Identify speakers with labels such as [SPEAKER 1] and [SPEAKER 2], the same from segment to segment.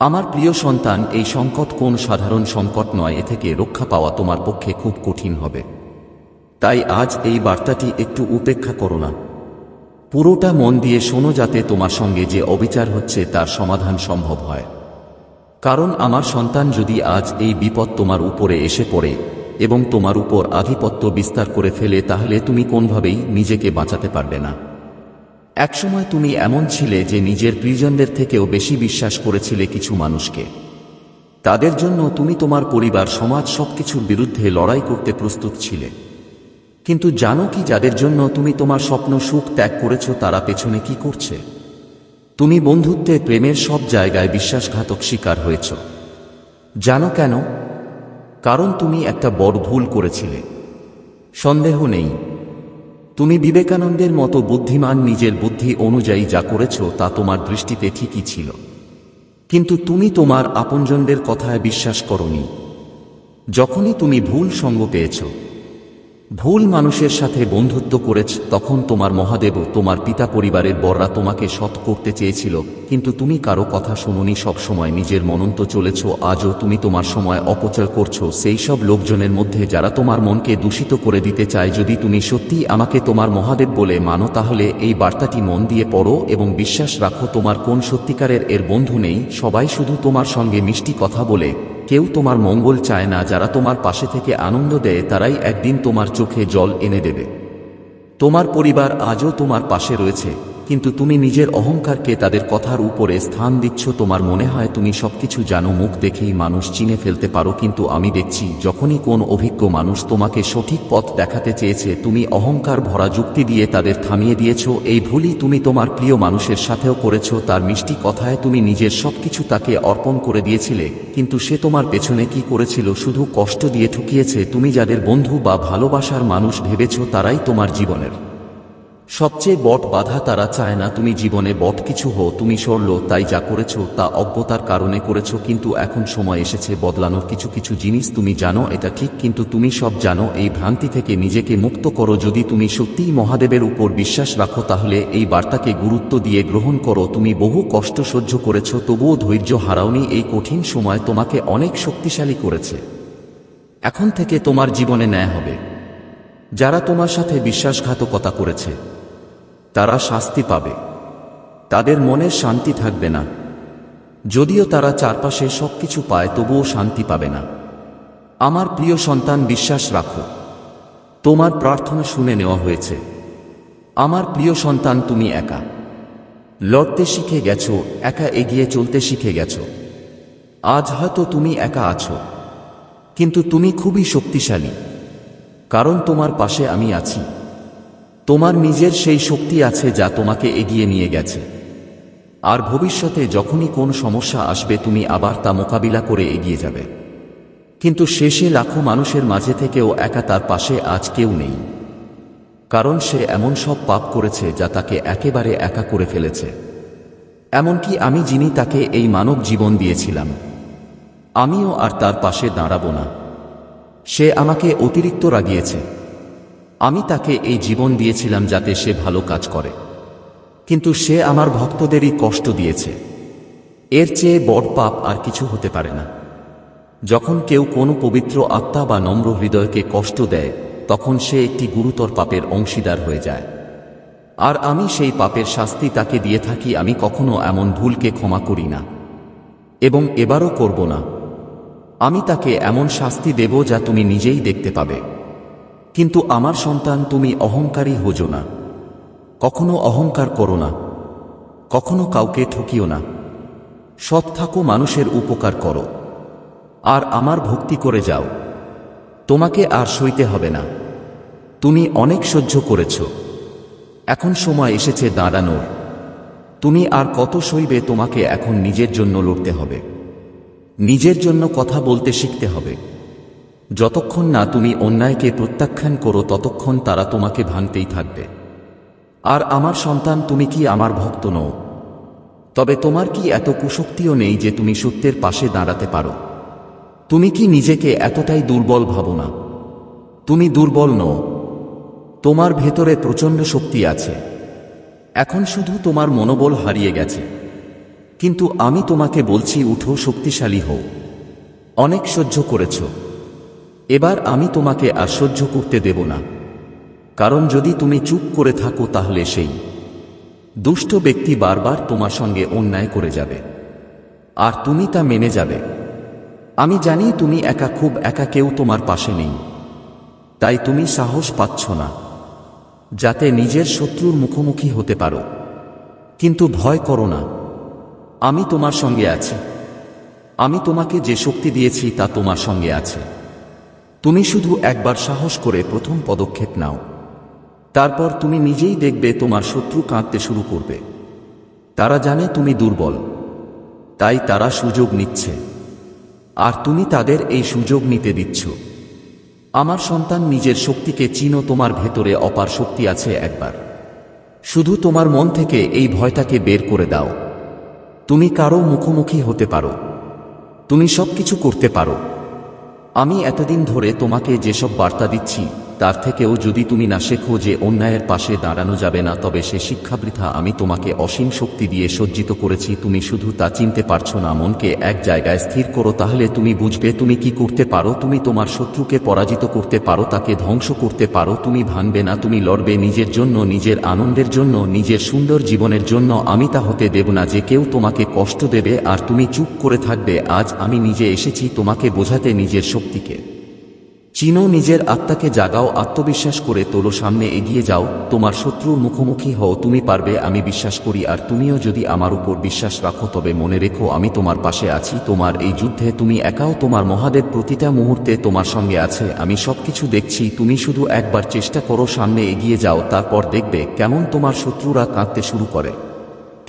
[SPEAKER 1] আমার প্রিয় সন্তান, এই সংকট কোন সাধারণ সংকট নয়। এ থেকে রক্ষা পাওয়া তোমার পক্ষে খুব কঠিন হবে। তাই আজ এই বার্তাটি একটু উপেক্ষা করো না, পুরোটা মন দিয়ে শোনো, যাতে তোমার সঙ্গে যে অবিচার হচ্ছে তার সমাধান সম্ভব হয়। কারণ আমার সন্তান, যদি আজ এই বিপদ তোমার উপরে এসে পড়ে এবং তোমার উপর আধিপত্য বিস্তার করে ফেলে, তাহলে তুমি কোনোভাবেই নিজেকে বাঁচাতে পারবে না। একসময় তুমি এমন ছিলে যে নিজের প্রিয়জনদের থেকেও বেশি বিশ্বাস করেছিলে কিছু মানুষকে। তাদের জন্য তুমি তোমার পরিবার, সমাজ সবকিছুর বিরুদ্ধে লড়াই করতে প্রস্তুত ছিলে। কিন্তু জানো কি, যাদের জন্য তুমি তোমার স্বপ্ন সুখ ত্যাগ করেছ, তারা পেছনে কি করছে? তুমি বন্ধুত্বে, প্রেমের সব জায়গায় বিশ্বাসঘাতক শিকার হয়েছ। জানো কেন? কারণ তুমি একটা বড় ভুল করেছিলে। সন্দেহ নেই, তুমি বিবেকানন্দের মতো বুদ্ধিমান, নিজের বুদ্ধি অনুযায়ী যা করেছ তা তোমার দৃষ্টিতে ঠিকই ছিল। কিন্তু তুমি তোমার আপনজনদের কথায় বিশ্বাস করনি। যখনই তুমি ভুল সঙ্গ পেয়েছ, ভুল মানুষের সাথে বন্ধুত্ব করেছ, তখন তোমার মহাদেব, তোমার পিতা, পরিবারের বড়রা তোমাকে সৎ করতে চেয়েছিল, কিন্তু তুমি কারো কথা শুনোনি। সবসময় নিজের মনন্ত চলেছ। আজও তুমি তোমার সময় অপচয় করছো সেই সব লোকজনের মধ্যে যারা তোমার মনকে দূষিত করে দিতে চায়। যদি তুমি সত্যিই আমাকে তোমার মহাদেব বলে মানো, তাহলে এই বার্তাটি মন দিয়ে পড়ো এবং বিশ্বাস রাখো, তোমার কোন সত্যিকারের এর বন্ধু নেই। সবাই শুধু তোমার সঙ্গে মিষ্টি কথা বলে, কেউ তোমার মঙ্গল চায় না। যারা তোমার পাশে থেকে আনন্দ দেয়, তারাই একদিন তোমার চোখে জল এনে দেবে। তোমার পরিবার আজও তোমার পাশে রয়েছে, কিন্তু তুমি নিজের অহংকারকে তাদের কথার উপরে স্থান দিচ্ছ। তোমার মনে হয় তুমি সবকিছু জানো, মুখ দেখেই মানুষ চিনে ফেলতে পারো, কিন্তু আমি দেখছি, যখনই কোন অভিজ্ঞ মানুষ তোমাকে সঠিক পথ দেখাতে চেয়েছে, তুমি অহংকার ভরা যুক্তি দিয়ে তাদের থামিয়ে দিয়েছ। এই ভুলই তুমি তোমার প্রিয় মানুষের সাথেও করেছ। তার মিষ্টি কথায় তুমি নিজের সবকিছু তাকে অর্পণ করে দিয়েছিলে, কিন্তু সে তোমার পেছনে কি করেছিল? শুধু কষ্ট দিয়ে ঠকিয়েছে। তুমি যাদের বন্ধু বা ভালোবাসার মানুষ ভেবেছ, তারাই তোমার জীবনের সবচেয়ে বড় বাধা। তারা চায় না তুমি জীবনে বড় কিছু হও। তুমি সরল, তাই যা করেছ তা অজ্ঞতার কারণে করেছ। কিন্তু এখন সময় এসেছে বদলানোর। কিছু কিছু জিনিস তুমি জানো এটা ঠিক, কিন্তু তুমি সব জানো। এই ভ্রান্তি থেকে নিজেকে মুক্ত করো। যদি তুমি সত্যিই মহাদেবের উপর বিশ্বাস রাখো, তাহলে এই বার্তাকে গুরুত্ব দিয়ে গ্রহণ করো। তুমি বহু কষ্ট সহ্য করেছ, তবুও ধৈর্য হারাওনি। এই কঠিন সময় তোমাকে অনেক শক্তিশালী করেছে। এখন থেকে তোমার জীবনে ন্যায় হবে। যারা তোমার সাথে বিশ্বাসঘাতকতা করেছে, তারা শাস্তি পাবে। তাদের মনের শান্তি থাকবে না। যদিও তারা চারপাশে সবকিছু পায়, তবুও শান্তি পাবে না। আমার প্রিয় সন্তান, বিশ্বাস রাখো, তোমার প্রার্থনা শুনে নেওয়া হয়েছে। আমার প্রিয় সন্তান, তুমি একা লড়তে শিখে গেছো, একা এগিয়ে চলতে শিখে গেছো। আজ হয়তো তুমি একা আছো, কিন্তু তুমি খুবই শক্তিশালী, কারণ তোমার পাশে আমি আছি। তোমার নিজের সেই শক্তি আছে যা তোমাকে এগিয়ে নিয়ে গেছে। আর ভবিষ্যতে যখনই কোন সমস্যা আসবে, তুমি আবার তা মোকাবিলা করে এগিয়ে যাবে। কিন্তু শেষে লাখো মানুষের মাঝে থেকেও একা তার পাশে আজ কেউ নেই, কারণ সে এমন সব পাপ করেছে যা তাকে একেবারে একা করে ফেলেছে। এমনকি আমি, যিনি তাকে এই মানব জীবন দিয়েছিলাম, আমিও আর তার পাশে দাঁড়াবো না। সে আমাকে অতিরিক্ত রাগিয়েছে। আমি তাকে এই জীবন দিয়েছিলাম যাতে সে ভালো কাজ করে, কিন্তু সে আমার ভক্তদেরই কষ্ট দিয়েছে। এর চেয়ে বড় পাপ আর কিছু হতে পারে না। যখন কেউ কোনো পবিত্র আত্মা বা নম্র হৃদয়কে কষ্ট দেয়, তখন সে একটি গুরুতর পাপের অংশীদার হয়ে যায়। আর আমি সেই পাপের শাস্তি তাকে দিয়ে থাকি। আমি কখনো এমন ভুলকে ক্ষমা করি না, এবং এবারও করব না। আমি তাকে এমন শাস্তি দেব যা তুমি নিজেই দেখতে পাবে। কিন্তু আমার সন্তান, তুমি অহংকারী হোজো না। কখনো অহংকার করো না, কখনো কাউকে ঠকিও না। সৎ থাকো, মানুষের উপকার করো, আর আমার ভক্তি করে যাও। তোমাকে আর সইতে হবে না। তুমি অনেক সহ্য করেছ, এখন সময় এসেছে দাঁড়ানোর। তুমি আর কত সইবে? তোমাকে এখন নিজের জন্য লড়তে হবে, নিজের জন্য কথা বলতে শিখতে হবে। যতক্ষণ না তুমি অন্যায়কে প্রত্যাখ্যান করো, ততক্ষণ তারা তোমাকে ভাঙতেই থাকবে। আর আমার সন্তান, তুমি কি আমার ভক্ত নও? তবে তোমার কি এত কুশক্তিও নেই যে তুমি সত্যের পাশে দাঁড়াতে পারো? তুমি কি নিজেকে এতটাই দুর্বল ভাবো না? তুমি দুর্বল নও, তোমার ভেতরে প্রচণ্ড শক্তি আছে। এখন শুধু তোমার মনোবল হারিয়ে গেছে। কিন্তু আমি তোমাকে বলছি, উঠো, শক্তিশালী হও। অনেক সহ্য করেছ, এবার আমি তোমাকে আর সহ্য করতে দেব না। কারণ যদি তুমি চুপ করে থাকো তাহলে সেই দুষ্ট ব্যক্তি বারবার তোমার সঙ্গে অন্যায় করে যাবে, আর তুমি তা মেনে যাবে। আমি জানি তুমি একা, খুব একা, কেউ তোমার পাশে নেই। তাই তুমি সাহস পাচ্ছ না যাতে নিজের শত্রুর মুখোমুখি হতে পারো। কিন্তু ভয় করো না, আমি তোমার সঙ্গে আছি। আমি তোমাকে যে শক্তি দিয়েছি তা তোমার সঙ্গে আছে। তুমি শুধু একবার সাহস করে প্রথম পদক্ষেপ নাও, তারপর তুমি নিজেই দেখবে তোমার শত্রু কাঁদতে শুরু করবে। তারা জানে তুমি দুর্বল, তাই তারা সুযোগ নিচ্ছে, আর তুমি তাদের এই সুযোগ নিতে দিচ্ছ। আমার সন্তান, নিজের শক্তিকে চিনো। তোমার ভেতরে অপার শক্তি আছে। একবার শুধু তোমার মন থেকে এই ভয়টাকে বের করে দাও। তুমি কারো মুখোমুখি হতে পারো, তুমি সবকিছু করতে পারো। আমি এতদিন ধরে তোমাকে যেসব বার্তা দিচ্ছি তার থেকেও যদি তুমি না শেখো যে অন্যায়ের পাশে দাঁড়ানো যাবে না, তবে সে শিক্ষা বৃথা। আমি তোমাকে অসীম শক্তি দিয়ে সজ্জিত করেছি, তুমি শুধু তা চিনতে পারছো না। মনকে এক জায়গায় স্থির করো, তাহলে তুমি বুঝবে তুমি কি করতে পারো। তুমি তোমার শত্রুকে পরাজিত করতে পারো, তাকে ধ্বংস করতে পারো। তুমি ভাঙবে না, তুমি লড়বে নিজের জন্য, নিজের আনন্দের জন্য, নিজের সুন্দর জীবনের জন্য। আমি তা হতে দেব না যে কেউ তোমাকে কষ্ট দেবে আর তুমি চুপ করে থাকবে। আজ আমি নিজে এসেছি তোমাকে বোঝাতে, নিজের শক্তিকে চিনো, নিজের আত্মাকে জাগাও, আত্মবিশ্বাস করে তোলো, সামনে এগিয়ে যাও, তোমার শত্রুর মুখোমুখি হও। তুমি পারবে, আমি বিশ্বাস করি। আর তুমিও যদি আমার উপর বিশ্বাস রাখো তবে মনে রেখো আমি তোমার পাশে আছি। তোমার এই যুদ্ধে তুমি একাও, তোমার মহাদেব প্রতিটা মুহূর্তে তোমার সঙ্গে আছে। আমি সবকিছু দেখছি, তুমি শুধু একবার চেষ্টা করো, সামনে এগিয়ে যাও। তারপর দেখবে কেমন তোমার শত্রুরা কাঁদতে শুরু করে,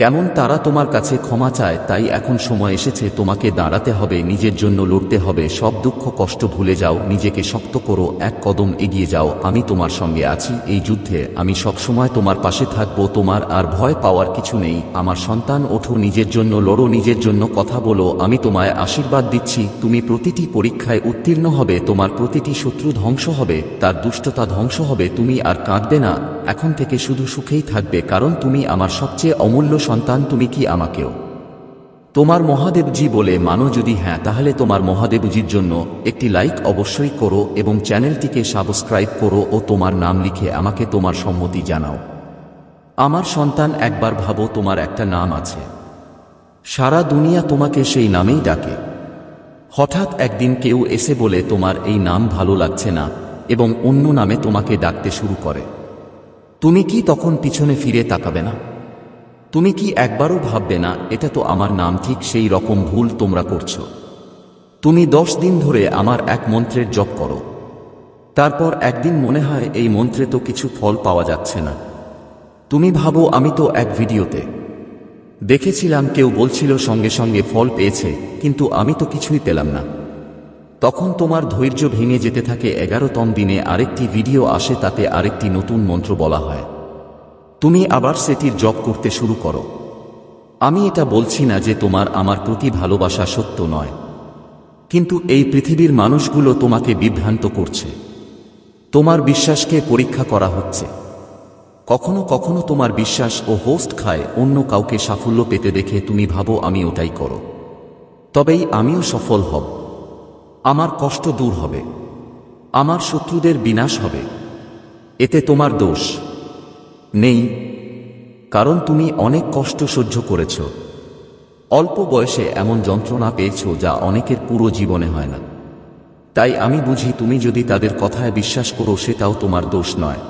[SPEAKER 1] কেমন তারা তোমার কাছে ক্ষমা চায়। তাই এখন সময় এসেছে, তোমাকে দাঁড়াতে হবে, নিজের জন্য লড়তে হবে। সব দুঃখ কষ্ট ভুলে যাও, নিজেকে শক্ত করো, এক কদম এগিয়ে যাও। আমি তোমার সঙ্গে আছি এই যুদ্ধে, আমি সবসময় তোমার পাশে থাকবো। তোমার আর ভয় পাওয়ার কিছু নেই আমার সন্তান। ওঠো, নিজের জন্য লড়ো, নিজের জন্য কথা বলো। আমি তোমায় আশীর্বাদ দিচ্ছি, তুমি প্রতিটি পরীক্ষায় উত্তীর্ণ হবে, তোমার প্রতিটি শত্রু ধ্বংস হবে, তার দুষ্টতা ধ্বংস হবে। তুমি আর কাঁদবে না, এখন থেকে শুধু সুখেই থাকবে, কারণ তুমি আমার সবচেয়ে অমূল্য সন্তান। তুমি কি আমাকেও তোমার মহাদেবজি বলে মানো? যদি হ্যাঁ, তাহলে তোমার মহাদেবজির জন্য একটি লাইক অবশ্যই করো এবং চ্যানেলটিকে সাবস্ক্রাইব করো ও তোমার নাম লিখে আমাকে তোমার সম্মতি জানাও। আমার সন্তান, একবার ভাবো, তোমার একটা নাম আছে, সারা দুনিয়া তোমাকে সেই নামেই ডাকে। হঠাৎ একদিন কেউ এসে বলে তোমার এই নাম ভালো লাগছে না এবং অন্য নামে তোমাকে ডাকতে শুরু করে। তুমি কি তখন পিছনে ফিরে তাকাবে না? তুমি কি একবারও ভাববে না এটা তো আমার নাম? ঠিক সেই রকম ভুল তোমরা করছো। তুমি 10 দিন ধরে আমার এক মন্ত্রের জপ করো, তারপর একদিন মনে হয় এই মন্ত্রে তো কিছু ফল পাওয়া যাচ্ছে না। তুমি ভাবো আমি তো এক ভিডিওতে দেখেছিলাম কেউ বলছিল সঙ্গে সঙ্গে ফল পেয়েছে, কিন্তু আমি তো কিছুই পেলাম না। তখন তোমার ধৈর্য ভেঙে যেতে থাকে। 11তম দিনে আরেকটি ভিডিও আসে, তাতে আরেকটি নতুন মন্ত্র বলা হয়। তুমি আবার সেটির জপ করতে শুরু করো। আমি এটা বলছি না যে তোমার আমার প্রতি ভালোবাসা সত্য নয়, কিন্তু এই পৃথিবীর মানুষগুলো তোমাকে বিভ্রান্ত করছে, তোমার বিশ্বাসকে পরীক্ষা করা হচ্ছে। কখনো কখনো তোমার বিশ্বাস ও হোস্ট খায়। অন্য কাউকে সাফল্য পেতে দেখে তুমি ভাবো আমি ওটাই করো, তবেই আমিও সফল হব, আমার কষ্ট দূর হবে, আমার শত্রুদের বিনাশ হবে। এতে তোমার দোষ নেই, কারণ তুমি অনেক কষ্ট সহ্য করেছ। অল্প বয়সে এমন যন্ত্রণা পেয়েছ যা অনেকের পুরো জীবনে হয় না। তাই আমি বুঝি, তুমি যদি তাদের কথায় বিশ্বাস করো সেটাও তোমার দোষ নয়।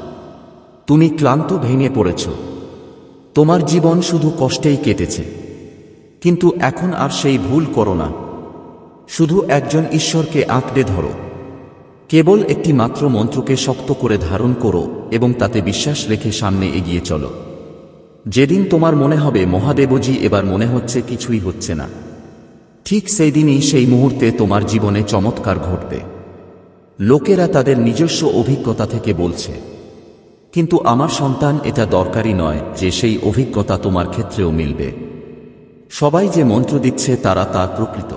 [SPEAKER 1] তুমি ক্লান্ত, ভেঙে পড়েছ, তোমার জীবন শুধু কষ্টেই কেটেছে, কিন্তু এখন আর সেই ভুল করো না। শুধু একজন ঈশ্বরকে আঁকড়ে ধরো, কেবল একটি মাত্র মন্ত্রকে শক্ত করে ধারণ করো এবং তাতে বিশ্বাস রেখে সামনে এগিয়ে চলো। যেদিন তোমার মনে হবে মহাদেবজি এবার মনে হচ্ছে কিছুই হচ্ছে না, ঠিক সেই দিনই, সেই মুহূর্তে তোমার জীবনে চমৎকার ঘটবে। লোকেরা তাদের নিজস্ব অভিজ্ঞতা থেকে বলছে, কিন্তু আমার সন্তান, এটা দরকারি নয় যে সেই অভিজ্ঞতা তোমার ক্ষেত্রেও মিলবে। সবাই যে মন্ত্র দিচ্ছে তারা তার প্রকৃত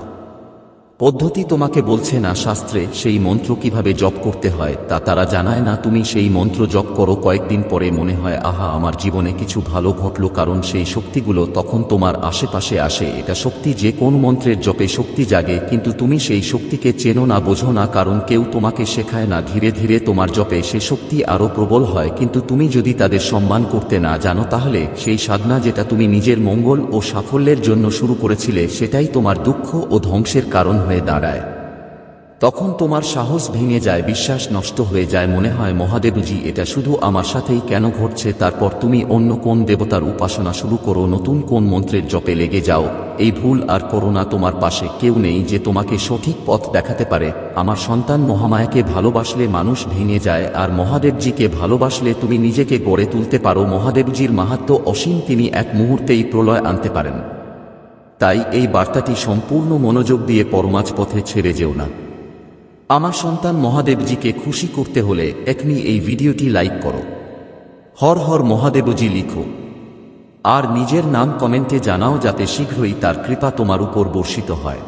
[SPEAKER 1] পদ্ধতি তোমাকে বলছে না, শাস্ত্রে সেই মন্ত্র কিভাবে জপ করতে হয় তা তারা জানায় না। তুমি সেই মন্ত্র জপ করো, কয়েকদিন পরে মনে হয় আহা আমার জীবনে কিছু ভালো ঘটলো, কারণ সেই শক্তিগুলো তখন তোমার আশেপাশে আসে। এটা শক্তি, যে কোন মন্ত্রের জপে শক্তি জাগে, কিন্তু তুমি সেই শক্তিকে চেনো না, বোঝো না, কারণ কেউ তোমাকে শেখায় না। ধীরে ধীরে তোমার জপে সে শক্তি আরো প্রবল হয়, কিন্তু তুমি যদি তাদের সম্মান করতে না জানো, তাহলে সেই সাধনা যেটা তুমি নিজের মঙ্গল ও সাফল্যের জন্য শুরু করেছিলে, সেটাই তোমার দুঃখ ও ধ্বংসের কারণ হয়ে দাঁড়ায়। তখন তোমার সাহস ভেঙে যায়, বিশ্বাস নষ্ট হয়ে যায়, মনে হয় মহাদেবজি এটা শুধু আমার সাথেই কেন ঘটছে। তারপর তুমি অন্য কোন দেবতার উপাসনা শুরু করো, নতুন কোন মন্ত্রের জপে লেগে যাও। এই ভুল আর করো না। তোমার পাশে কেউ নেই যে তোমাকে সঠিক পথ দেখাতে পারে। আমার সন্তান, মহামায়াকে ভালোবাসলে মানুষ ভেঙে যায়, আর মহাদেবজিকে ভালোবাসলে তুমি নিজেকে গড়ে তুলতে পারো। মহাদেবজির মাহাত্ম্য অসীম, তিনি এক মুহূর্তেই প্রলয় আনতে পারেন। তাই এই বার্তাটি সম্পূর্ণ মনোযোগ দিয়ে পরমাজ পথে ছেড়ে যেও না। আমার সন্তান, মহাদেবজিকে খুশি করতে হলে এখনই এই ভিডিওটি লাইক করো, হর হর মহাদেবজি লিখো, আর নিজের নাম কমেন্টে জানাও, যাতে শীঘ্রই তার কৃপা তোমার উপর বর্ষিত হয়।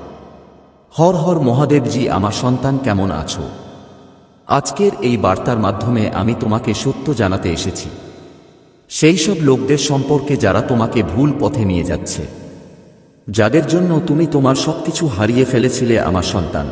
[SPEAKER 1] হর হর মহাদেবজি। আমার সন্তান, কেমন আছো? আজকের এই বার্তার মাধ্যমে আমি তোমাকে সত্য জানাতে এসেছি, সেই সব লোকদের সম্পর্কে যারা তোমাকে ভুল পথে নিয়ে যাচ্ছে, যাদের জন্য তুমি তোমার সবকিছু হারিয়ে ফেলেছিলে। আমার সন্তান,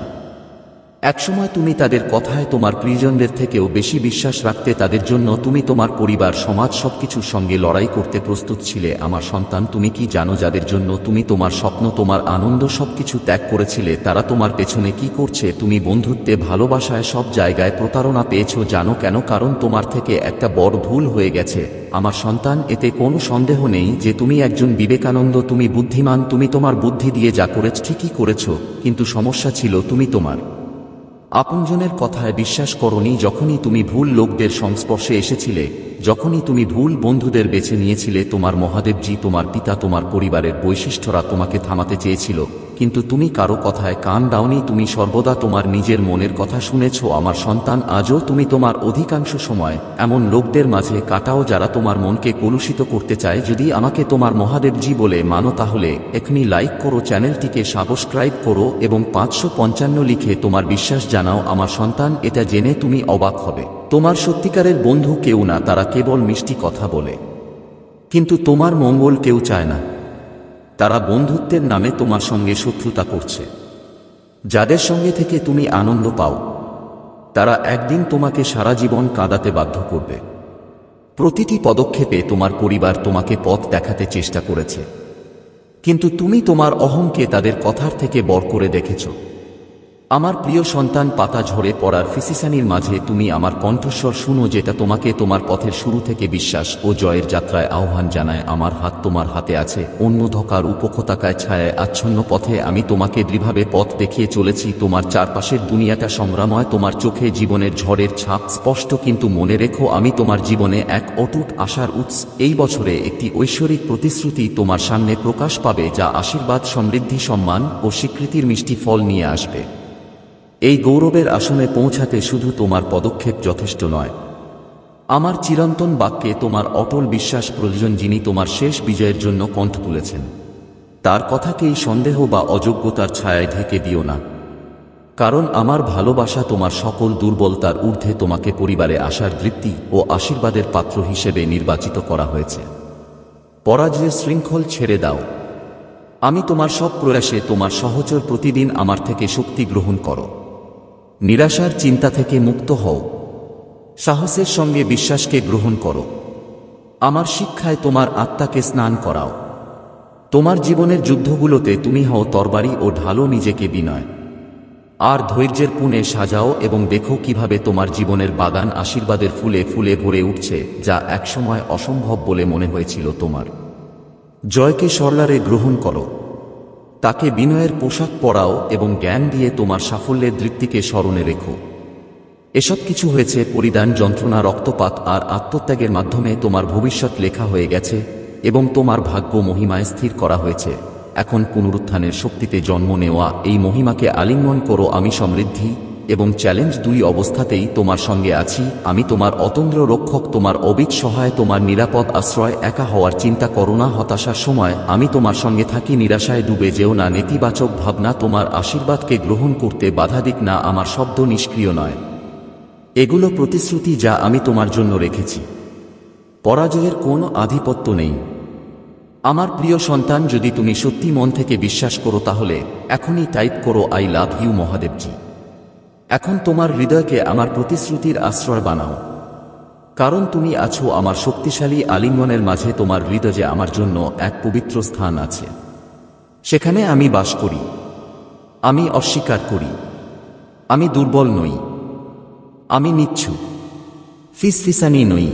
[SPEAKER 1] একসময় তুমি তাদের কথায় তোমার প্রিয়জনদের থেকেও বেশি বিশ্বাস রাখতে। তাদের জন্য তুমি তোমার পরিবার, সমাজ সবকিছুর সঙ্গে লড়াই করতে প্রস্তুত ছিলে। আমার সন্তান, তুমি কি জানো যাদের জন্য তুমি তোমার স্বপ্ন, তোমার আনন্দ সবকিছু ত্যাগ করেছিলে, তারা তোমার পেছনে কি করছে? তুমি বন্ধুত্বে, ভালোবাসায়, সব জায়গায় প্রতারণা পেয়েছো। জানো কেন? কারণ তোমার থেকে একটা বড় ভুল হয়ে গেছে। আমার সন্তান, এতে কোনো সন্দেহ নেই যে তুমি একজন বিবেকানন্দ, তুমি বুদ্ধিমান, তুমি তোমার বুদ্ধি দিয়ে যা করেছ ঠিকই করেছ, কিন্তু সমস্যা ছিল তুমি তোমার আপনজনের কথায় বিশ্বাস করনি। যখনই তুমি ভুল লোকদের সংস্পর্শে এসেছিলে, যখনই তুমি ভুল বন্ধুদের বেছে নিয়েছিলে, তোমার মহাদেবজি, তোমার পিতা, তোমার পরিবারের বৈশিষ্ট্যরা তোমাকে থামাতে চেয়েছিল, কিন্তু তুমি কারো কথায় কান দাওনি। তুমি সর্বদা তোমার নিজের মনের কথা শুনেছ। আমার সন্তান, আজও তুমি তোমার অধিকাংশ সময় এমন লোকদের মাঝে কাটাও যারা তোমার মনকে কলুষিত করতে চায়। যদি আমাকে তোমার মহাদেবজি বলে মানো, তাহলে এখনই লাইক করো, চ্যানেলটিকে সাবস্ক্রাইব করো এবং 555 লিখে তোমার বিশ্বাস জানাও। আমার সন্তান, এটা জেনে তুমি অবাক হবে, তোমার সত্যিকারের বন্ধু কেউ না, তারা কেবল মিষ্টি কথা বলে, কিন্তু তোমার মঙ্গল কেউ চায় না। তারা বন্ধুত্বের নামে তোমার সঙ্গে শত্রুতা করছে। যাদের সঙ্গে থেকে তুমি আনন্দ পাও, তারা একদিন তোমাকে সারা জীবন কাঁদাতে বাধ্য করবে। প্রতিটি পদক্ষেপে তোমার পরিবার তোমাকে পথ দেখাতে চেষ্টা করেছে, কিন্তু তুমি তোমার অহংকে তাদের কথার থেকে বড় করে দেখেছ। আমার প্রিয় সন্তান, পাতা ঝরে পড়ার ফিসিসানির মাঝে তুমি আমার কণ্ঠস্বর শুনো, যেটা তোমাকে তোমার পথের শুরু থেকে বিশ্বাস ও জয়ের যাত্রায় আহ্বান জানায়। আমার হাত তোমার হাতে আছে। অন্যধকার উপত্যকায় ছায়ায় আচ্ছন্ন পথে আমি তোমাকে দৃঢ়ভাবে পথ দেখিয়ে চলেছি। তোমার চারপাশের দুনিয়াটা সংগ্রাময়, তোমার চোখে জীবনের ঝড়ের ছাপ স্পষ্ট, কিন্তু মনে রেখো, আমি তোমার জীবনে এক অটুট আশার উৎস। এই বছরে একটি ঐশ্বরিক প্রতিশ্রুতি তোমার সামনে প্রকাশ পাবে, যা আশীর্বাদ, সমৃদ্ধি, সম্মান ও স্বীকৃতির মিষ্টি ফল নিয়ে আসবে। এই গৌরবের আসনে পৌঁছাতে শুধু তোমার পদক্ষেপ যথেষ্ট নয়, আমার চিরন্তন বাক্যে তোমার অটল বিশ্বাস প্রয়োজন। যিনি তোমার শেষ বিজয়ের জন্য কণ্ঠ তুলেছেন, তার কথাকেই সন্দেহ বা অযোগ্যতার ছায়ায় ঢেকে দিও না, কারণ আমার ভালোবাসা তোমার সকল দুর্বলতার ঊর্ধ্বে। তোমাকে পরিবারে আসার তৃপ্তি ও আশীর্বাদের পাত্র হিসেবে নির্বাচিত করা হয়েছে। পরাজয়ের শৃঙ্খল ছেড়ে দাও। আমি তোমার সব প্রয়াসে তোমার সহচর। প্রতিদিন আমার থেকে শক্তি গ্রহণ করো। নিরাশার চিন্তা থেকে মুক্ত হও। সাহসের সঙ্গে বিশ্বাসকে গ্রহণ করো। আমার শিক্ষায় তোমার আত্মাকে স্নান করাও। তোমার জীবনের যুদ্ধগুলোতে তুমি হও তরবারি ও ঢালো। নিজেকে বিনয় আর ধৈর্যের পুনে সাজাও এবং দেখো কিভাবে তোমার জীবনের বাগান আশীর্বাদের ফুলে ফুলে ভরে উঠছে, যা একসময় অসম্ভব বলে মনে হয়েছিল। তোমার জয়কে সরলারে গ্রহণ করো, তাকে বিনয়ের পোশাক পরাও এবং জ্ঞান দিয়ে তোমার সাফল্যের দৃপ্তিকে স্মরণে রেখো। এসব কিছু হয়েছে পরিধান, যন্ত্রণা, রক্তপাত আর আত্মত্যাগের মাধ্যমে। তোমার ভবিষ্যৎ লেখা হয়ে গেছে এবং তোমার ভাগ্য মহিমায় স্থির করা হয়েছে। এখন পুনরুত্থানের শক্তিতে জন্ম নেওয়া এই মহিমাকে আলিঙ্গন করো। আমি সমৃদ্ধি, এবং চ্যালেঞ্জ দুই অবস্থাতেই তোমার সঙ্গে আছি। আমি তোমার অতন্দ্র রক্ষক, তোমার অবিক সহায়, তোমার নিরাপদ আশ্রয়। একা হওয়ার চিন্তা করো না, হতাশার সময় আমি তোমার সঙ্গে থাকি। নিরাশায় ডুবে যেও না, নেতিবাচক ভাবনা তোমার আশীর্বাদকে গ্রহণ করতে বাধা দিক না। আমার শব্দ নিষ্ক্রিয় নয়, এগুলো প্রতিশ্রুতি যা আমি তোমার জন্য রেখেছি। পরাজয়ের কোনো আধিপত্য নেই। আমার প্রিয় সন্তান, যদি তুমি সত্যি মন থেকে বিশ্বাস করো তাহলে এখনই টাইপ করো আই লাভ ইউ মহাদেবজি। এখন তোমার হৃদয়কে আমার প্রতিশ্রুতির আশ্রয় বানাও, কারণ তুমি আছো আমার শক্তিশালী আলিঙ্গনের মাঝে। তোমার হৃদয়ে আমার জন্য এক পবিত্র স্থান আছে, সেখানে আমি বাস করি। আমি অস্বীকার করি, আমি দুর্বল নই, আমি নিচ্ছু ফিসফিসানি নই,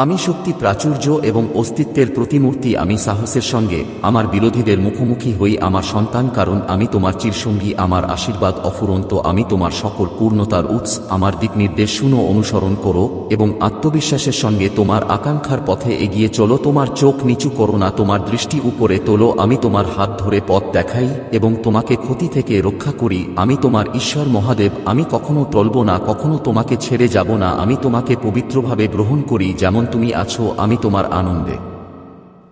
[SPEAKER 1] আমি শক্তি প্রাচুর্য এবং অস্তিত্বের প্রতিমূর্তি। আমি সাহসের সঙ্গে আমার বিরোধীদের মুখোমুখি হই আমার সন্তান, কারণ আমি তোমার চিরসঙ্গী। আমার আশীর্বাদ অফুরন্ত, আমি তোমার সকল পূর্ণতার উৎস। আমার দিক নির্দেশ শুনো, অনুসরণ করো এবং আত্মবিশ্বাসের সঙ্গে তোমার আকাঙ্ক্ষার পথে এগিয়ে চলো। তোমার চোখ নিচু করো না, তোমার দৃষ্টি উপরে তোলো। আমি তোমার হাত ধরে পথ দেখাই এবং তোমাকে ক্ষতি থেকে রক্ষা করি। আমি তোমার ঈশ্বর মহাদেব, আমি কখনো টলব না, কখনো তোমাকে ছেড়ে যাব না। আমি তোমাকে পবিত্রভাবে গ্রহণ করি যেমন তুমি আছো। আমি তোমার আনন্দে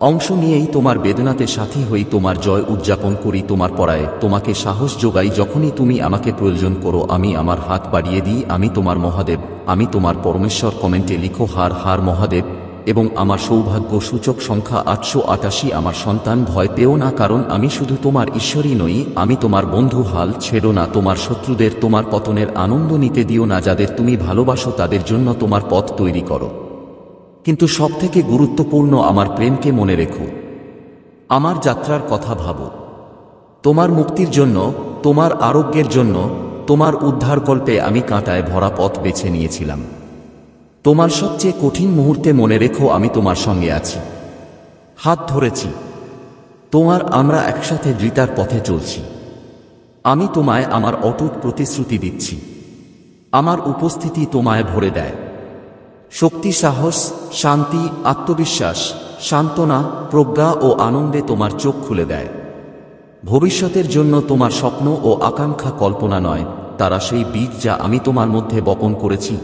[SPEAKER 1] অংশ নিয়েই তোমার বেদনাতে সাথী হই, তোমার জয় উদযাপন করি। তোমার পরায় তোমাকে সাহস যোগাই যখনই তুমি আমাকে প্রয়োজন করো। আমি আমার হাত বাড়িয়ে দিই, আমি তোমার মহাদেব, আমি তোমার পরমেশ্বর। কমেন্টে লিখো হার হার মহাদেব এবং আমার সৌভাগ্য সূচক সংখ্যা 888। আমার সন্তান, ভয় পেও না, কারণ আমি শুধু তোমার ঈশ্বরই নই, আমি তোমার বন্ধু। হাল ছেড়ো না, তোমার শত্রুদের তোমার পতনের আনন্দ নিতে দিও না। যাদের তুমি ভালোবাসো তাদের জন্য তোমার পথ তৈরি করো, কিন্তু সবথেকে গুরুত্বপূর্ণ, আমার প্রেমকে মনে রেখো। আমার যাত্রার কথা ভাবো, তোমার মুক্তির জন্য, তোমার আরোগ্যের জন্য, তোমার উদ্ধারকল্পে আমি কাঁটায় ভরা পথ বেছে নিয়েছিলাম। তোমার সবচেয়ে কঠিন মুহূর্তে মনে রেখো আমি তোমার সঙ্গে আছি, হাত ধরেছি আমরা একসাথে দৃঢ়তার পথে চলছি। আমি তোমায় আমার অটুট প্রতিশ্রুতি দিচ্ছি। আমার উপস্থিতি তোমায় ভরে দেয় শক্তি, সাহস, শান্তি, আত্মবিশ্বাস, সান্ত্বনা, প্রজ্ঞা ও আনন্দে তোমার চোখ খুলে দেয়। ভবিষ্যতের জন্য তোমার স্বপ্ন ও আকাঙ্ক্ষা কল্পনা নয়, তারা সেই বীজ যা আমি তোমার মধ্যে বপন করেছি।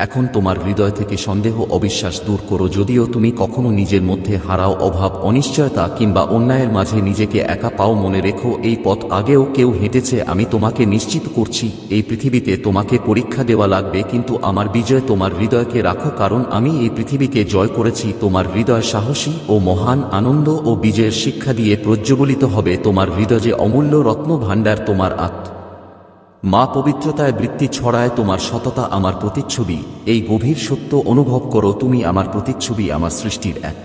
[SPEAKER 1] এখন তোমার হৃদয় থেকে সন্দেহ, অবিশ্বাস দূর করো। যদিও তুমি কখনো নিজের মধ্যে হারাও, অভাব, অনিশ্চয়তা কিংবা অন্যায়ের মাঝে নিজেকে একা পাও, মনে রেখো এই পথ আগেও কেউ হেঁটেছে। আমি তোমাকে নিশ্চিত করছি, এই পৃথিবীতে তোমাকে পরীক্ষা দেওয়া লাগবে, কিন্তু আমার বিজয় তোমার হৃদয়কে রাখো, কারণ আমি এই পৃথিবীকে জয় করেছি। তোমার হৃদয় সাহসী ও মহান, আনন্দ ও বিজয়ের শিক্ষা দিয়ে প্রজ্বলিত হবে। তোমার হৃদয়ে অমূল্য রত্ন ভাণ্ডার, তোমার মা পবিত্রতায় বৃত্তি ছড়ায়, তোমার সততা আমার প্রতিচ্ছবি। এই গভীর সত্য অনুভব করো, তুমি আমার প্রতিচ্ছবি, আমার সৃষ্টির এক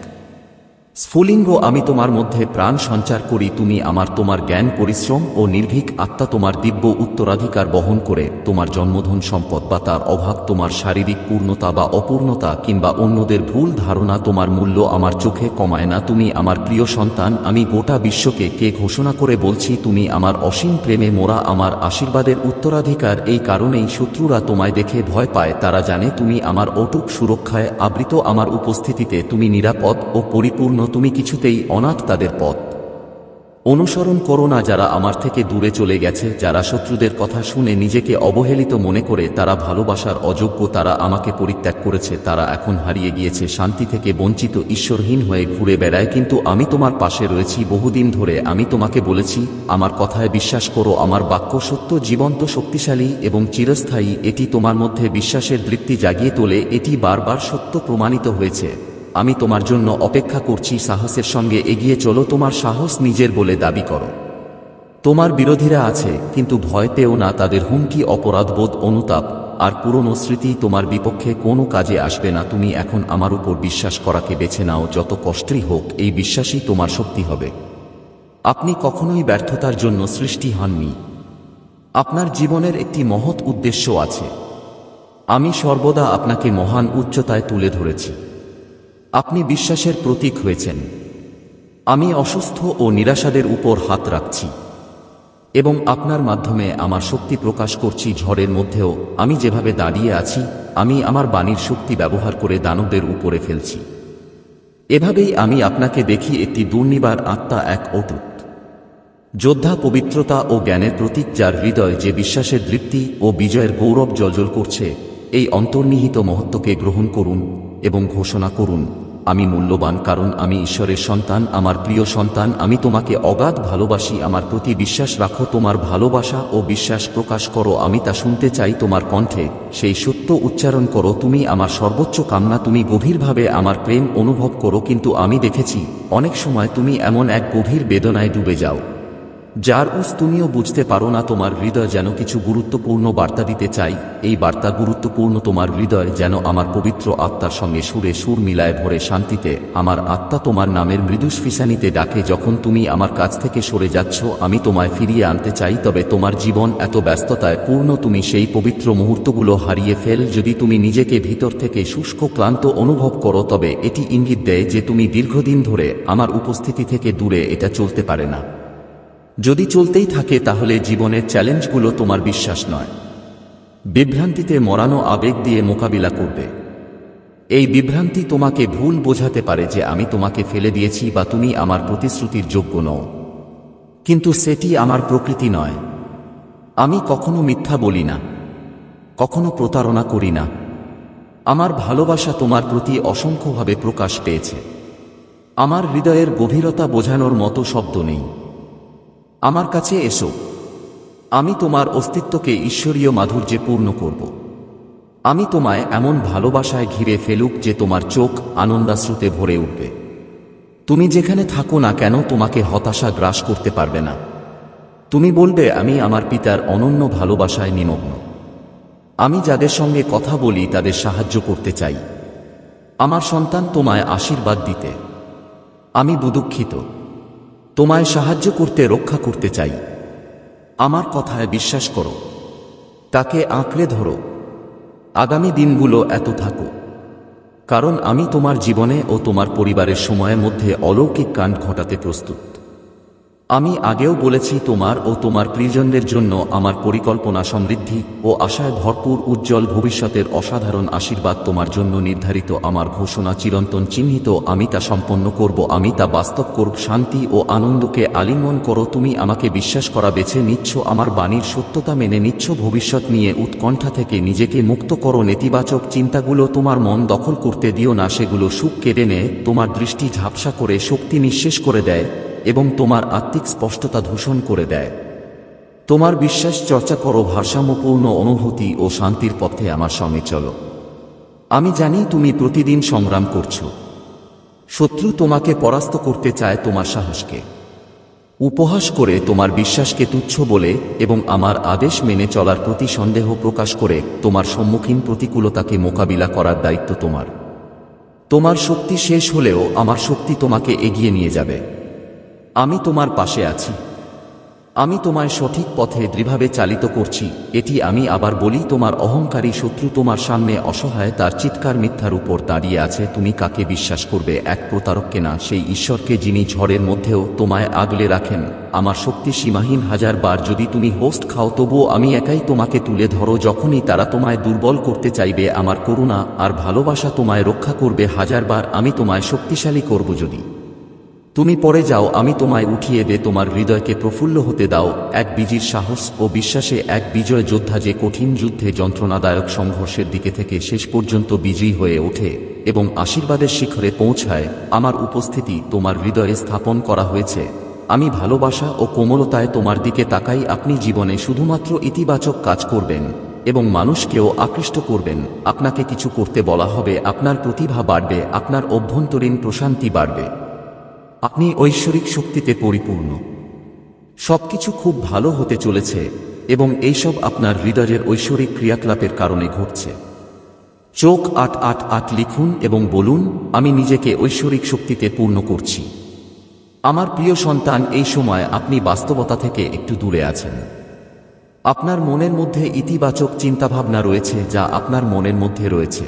[SPEAKER 1] স্ফুলিঙ্গ। আমি তোমার মধ্যে প্রাণ সঞ্চার করি, তুমি আমার। তোমার জ্ঞান, পরিশ্রম ও নির্ভীক আত্মা তোমার দিব্য উত্তরাধিকার বহন করে। তোমার জন্মধন, সম্পদ বা তার অভাব, তোমার শারীরিক পূর্ণতা বা অপূর্ণতা কিংবা অন্যদের ভুল ধারণা তোমার মূল্য আমার চোখে কমায় না। তুমি আমার প্রিয় সন্তান, আমি গোটা বিশ্বকে ঘোষণা করে বলছি, তুমি আমার অসীম প্রেমে মোরা, আমার আশীর্বাদের উত্তরাধিকার। এই কারণেই শত্রুরা তোমায় দেখে ভয় পায়, তারা জানে তুমি আমার অটুট সুরক্ষায় আবৃত। আমার উপস্থিতিতে তুমি নিরাপদ ও পরিপূর্ণ। তুমি কিছুতেই অনাথ, তাদের পথ অনুসরণ করো না যারা আমার থেকে দূরে চলে গেছে, যারা শত্রুদের কথা শুনে নিজেকে অবহেলিত মনে করে। তারা ভালোবাসার অযোগ্য, তারা আমাকে পরিত্যাগ করেছে, তারা এখন হারিয়ে গিয়েছে, শান্তি থেকে বঞ্চিত, ঈশ্বরহীন হয়ে ঘুরে বেড়ায়। কিন্তু আমি তোমার পাশে রয়েছি বহুদিন ধরে। আমি তোমাকে বলেছি, আমার কথায় বিশ্বাস করো। আমার বাক্য সত্য, জীবন্ত, শক্তিশালী এবং চিরস্থায়ী। এটি তোমার মধ্যে বিশ্বাসের দৃপ্তি জাগিয়ে তোলে। এটি বারবার সত্য প্রমাণিত হয়েছে। আমি তোমার জন্য অপেক্ষা করছি, সাহসের সঙ্গে এগিয়ে চলো। তোমার সাহস নিজের বলে দাবি করো। তোমার বিরোধীরা আছে, কিন্তু ভয় পেও না, তাদের হুমকি, অপরাধবোধ, অনুতাপ আর পুরনো স্মৃতি তোমার বিপক্ষে কোনো কাজে আসবে না। তুমি এখন আমার উপর বিশ্বাস করাকে বেছে নাও, যত কষ্টই হোক। এই বিশ্বাসই তোমার শক্তি হবে। আপনি কখনোই ব্যর্থতার জন্য সৃষ্টি হননি। আপনার জীবনের একটি মহৎ উদ্দেশ্য আছে। আমি সর্বদা আপনাকে মহান উচ্চতায় তুলে ধরেছি। আপনি বিশ্বাসের প্রতীক হয়েছেন। আমি অসুস্থ ও নিরাশাদের উপর হাত রাখছি এবং আপনার মাধ্যমে আমার শক্তি প্রকাশ করছি। ঝড়ের মধ্যেও আমি যেভাবে দাঁড়িয়ে আছি, আমি আমার বাণীর শক্তি ব্যবহার করে দানবদের উপরে ফেলছি। এভাবেই আমি আপনাকে দেখি, একটি দুর্নিবার আত্মা, এক অটুট যোদ্ধা পবিত্রতা ও জ্ঞানের প্রতীক, যার হৃদয় যে বিশ্বাসের দৃপ্তি ও বিজয়ের গৌরব জ্বলজ্বল করছে। এই অন্তর্নিহিত মহত্বকে গ্রহণ করুন এবং ঘোষণা করুন, আমি মূল্যবান কারণ আমি ঈশ্বরের সন্তান। আমার প্রিয় সন্তান, আমি তোমাকে অগাধ ভালোবাসি। আমার প্রতি বিশ্বাস রাখো, তোমার ভালোবাসা ও বিশ্বাস প্রকাশ করো, আমি তা শুনতে চাই তোমার কণ্ঠে। সেই সত্য উচ্চারণ করো, তুমি আমার সর্বোচ্চ কামনা। তুমি গভীরভাবে আমার প্রেম অনুভব করো, কিন্তু আমি দেখেছি অনেক সময় তুমি এমন এক গভীর বেদনায় ডুবে যাও যার তুমিও বুঝতে পারো না। তোমার হৃদয় যেন কিছু গুরুত্বপূর্ণ বার্তা দিতে চাই। এই বার্তা গুরুত্বপূর্ণ, তোমার হৃদয় যেন আমার পবিত্র আত্মার সঙ্গে সুরে সুর মিলায় ভরে শান্তিতে। আমার আত্মা তোমার নামের মৃদু ফিসানিতে ডাকে। যখন তুমি আমার কাছ থেকে সরে যাচ্ছ, আমি তোমায় ফিরিয়ে আনতে চাই। তবে তোমার জীবন এত ব্যস্ততায় পূর্ণ, তুমি সেই পবিত্র মুহূর্তগুলো হারিয়ে ফেল। যদি তুমি নিজেকে ভিতর থেকে শুষ্ক ক্লান্ত অনুভব করো, তবে এটি ইঙ্গিত দেয় যে তুমি দীর্ঘদিন ধরে আমার উপস্থিতি থেকে দূরে। এটা চলতে পারে না। যদি চলতেই থাকে, তাহলে জীবনের চ্যালেঞ্জগুলো তোমার বিশ্বাস নয়, বিভ্রান্তিতে মরানো আবেগ দিয়ে মোকাবিলা করবে। এই বিভ্রান্তি তোমাকে ভুল বোঝাতে পারে যে আমি তোমাকে ফেলে দিয়েছি বা তুমি আমার প্রতিশ্রুতির যোগ্য নও, কিন্তু সেটি আমার প্রকৃতি নয়। আমি কখনো মিথ্যা বলি না, কখনো প্রতারণা করি না। আমার ভালোবাসা তোমার প্রতি অসংখ্যভাবে প্রকাশ পেয়েছে। আমার হৃদয়ের গভীরতা বোঝানোর মতো শব্দ নেই। আমার কাছে এসো, আমি তোমার অস্তিত্বকে ঈশ্বরীয় মাধুর্যে পূর্ণ করব। আমি তোমায় এমন ভালোবাসায় ঘিরে ফেলুক যে তোমার চোখ আনন্দাশ্রুতে ভরে উঠবে। তুমি যেখানে থাকো না কেন, তোমাকে হতাশা গ্রাস করতে পারবে না। তুমি বলবে, আমি আমার পিতার অনন্য ভালোবাসায় নিমগ্ন। আমি যাদের সঙ্গে কথা বলি তাদের সাহায্য করতে চাই। আমার সন্তান, তোমায় আশীর্বাদ দিতে আমি দুঃখিত। তোমায় সাহায্য করতে, রক্ষা করতে চাই। আমার কথায় বিশ্বাস করো, তাকে আঁকড়ে ধরো। আগামী দিনগুলো এত থাকো, কারণ আমি তোমার জীবনে ও তোমার পরিবারের সময়ের মধ্যে অলৌকিক কাণ্ড ঘটাতে প্রস্তুত। আমি আগেও বলেছি, তোমার ও তোমার প্রিয়জনদের জন্য আমার পরিকল্পনা সমৃদ্ধি ও আশায় ভরপুর। উজ্জ্বল ভবিষ্যতের অসাধারণ আশীর্বাদ তোমার জন্য নির্ধারিত। আমার ঘোষণা চিরন্তন চিহ্নিত, আমি তা সম্পন্ন করব, আমি তা বাস্তব করব। শান্তি ও আনন্দকে আলিঙ্গন করো। তুমি আমাকে বিশ্বাস করা বেছে নিচ্ছ, আমার বাণীর সত্যতা মেনে নিচ্ছ। ভবিষ্যৎ নিয়ে উৎকণ্ঠা থেকে নিজেকে মুক্ত করো। নেতিবাচক চিন্তাগুলো তোমার মন দখল করতে দিও না, সেগুলো সুখ কেড়ে নেয়, তোমার দৃষ্টি ঝাপসা করে শক্তি নিঃশেষ করে দেয় এবং তোমার আত্মিক স্পষ্টতা দূষণ করে দেয়। তোমার বিশ্বাস চর্চা করো, ভারসাম্যপূর্ণ অনুভূতি ও শান্তির পথে আমার সঙ্গে চলো। আমি জানি তুমি প্রতিদিন সংগ্রাম করছো। শত্রু তোমাকে পরাস্ত করতে চায় তোমার সাহসকে উপহাস করে, তোমার বিশ্বাসকে তুচ্ছ বলে এবং আমার আদেশ মেনে চলার প্রতি সন্দেহ প্রকাশ করে। তোমার সম্মুখীন প্রতিকূলতাকে মোকাবিলা করার দায়িত্ব তোমার। তোমার শক্তি শেষ হলেও আমার শক্তি তোমাকে এগিয়ে নিয়ে যাবে। আমি তোমার পাশে আছি। আমি তোমায় সঠিক পথে দৃঢ়ভাবে চালিত করছি। এটি আমি আবার বলি, তোমার অহংকারী শত্রু তোমার সামনে অসহায়, তার চিৎকার মিথ্যার উপর দাঁড়িয়ে আছে। তুমি কাকে বিশ্বাস করবে? এক প্রতারককে না, সেই ঈশ্বরকে যিনি ঝড়ের মধ্যেও তোমায় আগলে রাখেন। আমার শক্তি সীমাহীন। হাজার বার যদি তুমি হোস্ট খাও, তবুও আমি একাই তোমাকে তুলে ধরো। যখনই তারা তোমায় দুর্বল করতে চাইবে, আমার করুণা আর ভালোবাসা তোমায় রক্ষা করবে। হাজারবার আমি তোমায় শক্তিশালী করব। যদি তুমি পড়ে যাও, আমি তোমায় উঠিয়ে দে। তোমার হৃদয়কে প্রফুল্ল হতে দাও। এক বীজির সাহস ও বিশ্বাসে এক বিজয় যোদ্ধা যে কঠিন যুদ্ধে যন্ত্রণাদায়ক সংঘর্ষের দিকে থেকে শেষ পর্যন্ত বিজয়ী হয়ে ওঠে এবং আশীর্বাদের শিখরে পৌঁছায়। আমার উপস্থিতি তোমার হৃদয়ে স্থাপন করা হয়েছে। আমি ভালোবাসা ও কোমলতায় তোমার দিকে তাকাই। আপনি জীবনে শুধুমাত্র ইতিবাচক কাজ করবেন এবং মানুষকেও আকৃষ্ট করবেন। আপনাকে কিছু করতে বলা হবে, আপনার প্রতিভা বাড়বে, আপনার অভ্যন্তরীণ প্রশান্তি বাড়বে। আপনি ঐশ্বরিক শক্তিতে পরিপূর্ণ। সবকিছু খুব ভালো হতে চলেছে এবং এইসব আপনার হৃদয়ের ঐশ্বরিক ক্রিয়াকলাপের কারণে ঘটছে। চোখ 888 লিখুন এবং বলুন, আমি নিজেকে ঐশ্বরিক শক্তিতে পূর্ণ করছি। আমার প্রিয় সন্তান, এই সময় আপনি বাস্তবতা থেকে একটু দূরে আছেন। আপনার মনের মধ্যে ইতিবাচক চিন্তাভাবনা রয়েছে যা আপনার মনের মধ্যে রয়েছে।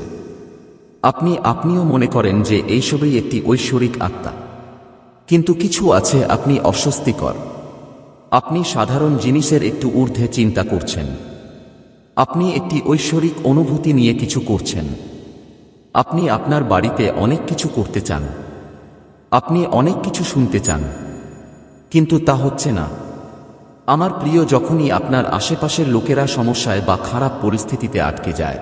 [SPEAKER 1] আপনিও মনে করেন যে এইসবই একটি ঐশ্বরিক আত্মা, কিন্তু কিছু আছে আপনি অস্বস্তিকর। আপনি সাধারণ জিনিসের একটু ঊর্ধ্বে চিন্তা করছেন। আপনি একটি ঐশ্বরিক অনুভূতি নিয়ে কিছু করছেন। আপনি আপনার বাড়িতে অনেক কিছু করতে চান। আপনি অনেক কিছু শুনতে চান, কিন্তু তা হচ্ছে না। আমার প্রিয়, যখনই আপনার আশেপাশের লোকেরা সমস্যায় বা খারাপ পরিস্থিতিতে আটকে যায়,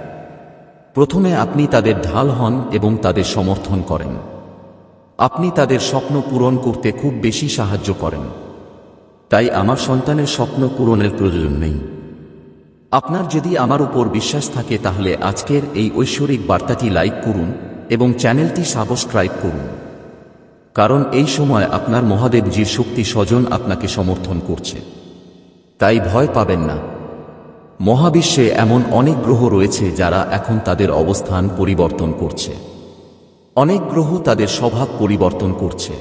[SPEAKER 1] প্রথমে আপনি তাদের ঢাল হন এবং তাদের সমর্থন করেন। আপনি তাদের স্বপ্ন পূরণ করতে খুব বেশি সাহায্য করেন। তাই আমার সন্তানের স্বপ্ন পূরণের প্রয়োজন নেই। আপনার যদি আমার উপর বিশ্বাস থাকে তাহলে আজকের এই ঐশ্বরিক বার্তাটি লাইক করুন এবং চ্যানেলটি সাবস্ক্রাইব করুন, কারণ এই সময় আপনার মহাদেবজির শক্তি স্বজন আপনাকে সমর্থন করছে। তাই ভয় পাবেন না। মহাবিশ্বে এমন অনেক গ্রহ রয়েছে যারা এখন তাদের অবস্থান পরিবর্তন করছে। অনেক গ্রহ তাদের স্বভাব পরিবর্তন করছে।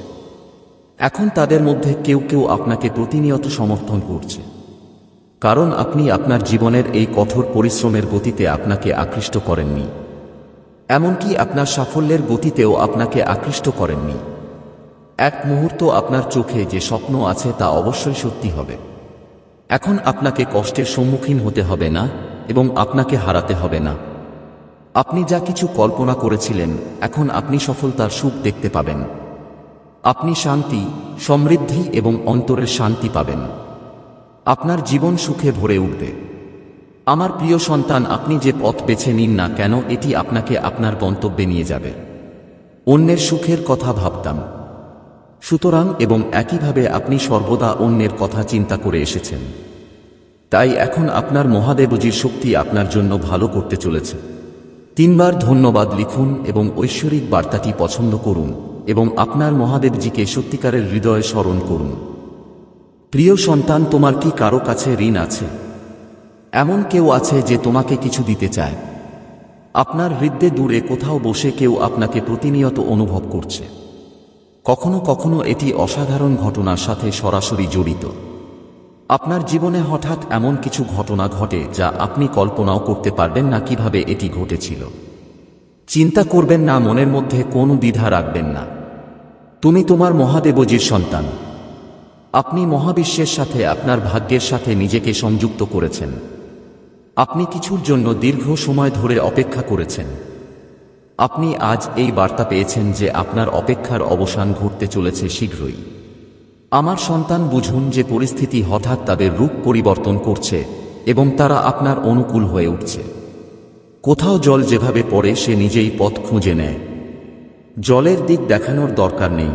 [SPEAKER 1] এখন তাদের মধ্যে কেউ কেউ আপনাকে প্রতিনিয়ত সমর্থন করছে, কারণ আপনি আপনার জীবনের এই কঠোর পরিশ্রমের গতিতে আপনাকে আকৃষ্ট করেননি। এমনকি আপনার সাফল্যের গতিতেও আপনাকে আকৃষ্ট করেননি। এক মুহূর্ত আপনার চোখে যে স্বপ্ন আছে তা অবশ্যই সত্যি হবে। এখন আপনাকে কষ্টের সম্মুখীন হতে হবে না এবং আপনাকে হারাতে হবে না। আপনি যা কিছু কল্পনা করেছিলেন, এখন আপনি সফলতার সুখ দেখতে পাবেন। আপনি শান্তি, সমৃদ্ধি এবং অন্তরের শান্তি পাবেন। আপনার জীবন সুখে ভরে উঠবে। আমার প্রিয় সন্তান, আপনি যে পথ বেছে নিন না কেন, এটি আপনাকে আপনার গন্তব্যে নিয়ে যাবে। অন্যের সুখের কথা ভাবতাম, সুতরাং এবং একইভাবে আপনি সর্বদা অন্যের কথা চিন্তা করে এসেছেন। তাই এখন আপনার মহাদেবজির শক্তি আপনার জন্য ভালো করতে চলেছে। 3 বার ধন্যবাদ লিখুন এবং ঐশ্বরিক বার্তাটি পছন্দ করুন এবং আপনার মহাদেবজিকে সত্যিকারের হৃদয়ে স্মরণ করুন। প্রিয় সন্তান, তোমার কি কারো কাছে ঋণ আছে? এমন কেউ আছে যে তোমাকে কিছু দিতে চায়? আপনার হৃদয়ে দূরে কোথাও বসে কেউ আপনাকে প্রতিনিয়ত অনুভব করছে। কখনো কখনো এটি অসাধারণ ঘটনার সাথে সরাসরি জড়িত। আপনার জীবনে হঠাৎ এমন কিছু ঘটনা ঘটে যা আপনি কল্পনাও করতে পারবেন না কিভাবে এটি ঘটেছিল। চিন্তা করবেন না, মনের মধ্যে কোনো দ্বিধা রাখবেন না। তুমি তোমার মহাদেবজির সন্তান। আপনি মহাবিশ্বের সাথে, আপনার ভাগ্যের সাথে নিজেকে সংযুক্ত করেছেন। আপনি কিছুর জন্য দীর্ঘ সময় ধরে অপেক্ষা করেছেন। আপনি আজ এই বার্তা পেয়েছেন যে আপনার অপেক্ষার অবসান ঘটতে চলেছে শীঘ্রই। আমার সন্তান, বুঝুন যে পরিস্থিতি হঠাৎ তাদের রূপ পরিবর্তন করছে এবং তারা আপনার অনুকূল হয়ে উঠছে। কোথাও জল যেভাবে পড়ে সে নিজেই পথ খুঁজে নেয়, জলের দিক দেখানোর দরকার নেই,